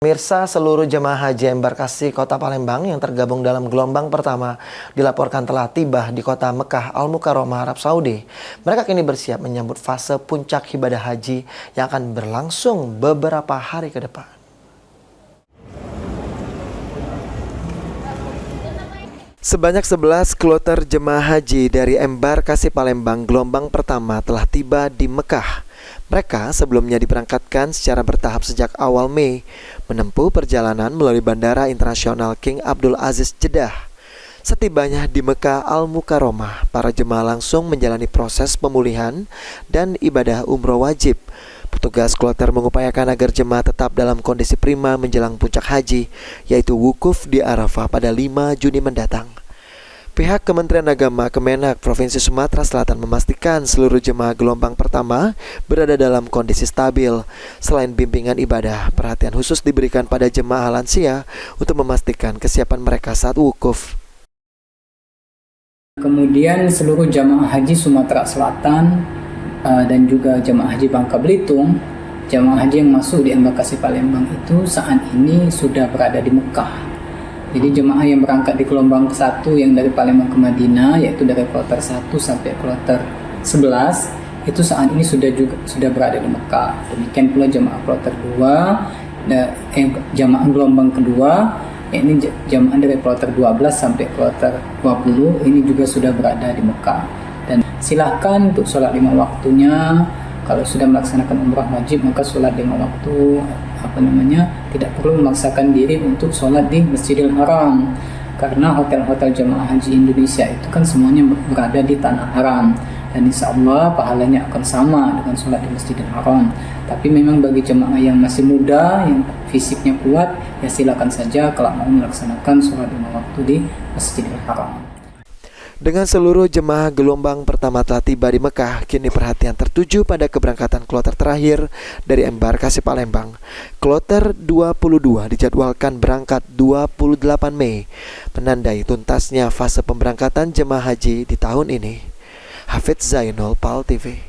Pemirsa, seluruh jemaah haji embarkasi Kota Palembang yang tergabung dalam gelombang pertama dilaporkan telah tiba di kota Mekah Al-Mukarramah, Arab Saudi. Mereka kini bersiap menyambut fase puncak ibadah haji yang akan berlangsung beberapa hari ke depan. Sebanyak 11 kloter jemaah haji dari embarkasi Palembang gelombang pertama telah tiba di Mekah. Mereka sebelumnya diberangkatkan secara bertahap sejak awal Mei, menempuh perjalanan melalui Bandara Internasional King Abdul Aziz Jeddah. Setibanya di Mekah Al-Mukarramah, para jemaah langsung menjalani proses pemulihan dan ibadah umroh wajib. Petugas kloter mengupayakan agar jemaah tetap dalam kondisi prima menjelang puncak haji, yaitu wukuf di Arafah pada 5 Juni mendatang. Pihak Kementerian Agama Kemenak Provinsi Sumatera Selatan memastikan seluruh jemaah gelombang pertama berada dalam kondisi stabil. Selain bimbingan ibadah, perhatian khusus diberikan pada jemaah lansia untuk memastikan kesiapan mereka saat wukuf. Kemudian seluruh jemaah haji Sumatera Selatan dan juga jemaah haji Bangka Belitung, jemaah haji yang masuk di embarkasi Palembang itu saat ini sudah berada di Mekah. Jadi jemaah yang berangkat di gelombang ke-1 yang dari Palembang ke Madinah, yaitu dari kloter 1 sampai kloter 11, itu saat ini sudah berada di Mekah. Demikian pula jemaah kloter 2, jemaah gelombang kedua, ini jemaah dari kloter 12 sampai kloter 20, ini juga sudah berada di Mekah. Dan silakan untuk sholat 5 waktunya. Kalau sudah melaksanakan umrah wajib, maka sholat 5 waktu tidak perlu memaksakan diri untuk sholat di Masjidil Haram, karena hotel-hotel jemaah haji Indonesia itu kan semuanya berada di tanah haram, dan insya Allah pahalanya akan sama dengan sholat di Masjidil Haram. Tapi memang bagi jemaah yang masih muda, yang fisiknya kuat, ya silakan saja kalau mau melaksanakan sholat 5 waktu di Masjidil Haram. Dengan seluruh jemaah gelombang pertama telah tiba di Mekah, kini perhatian tertuju pada keberangkatan kloter terakhir dari embarkasi Palembang. Kloter 22 dijadwalkan berangkat 28 Mei, menandai tuntasnya fase pemberangkatan jemaah haji di tahun ini. Hafidz Zainul, PAL TV.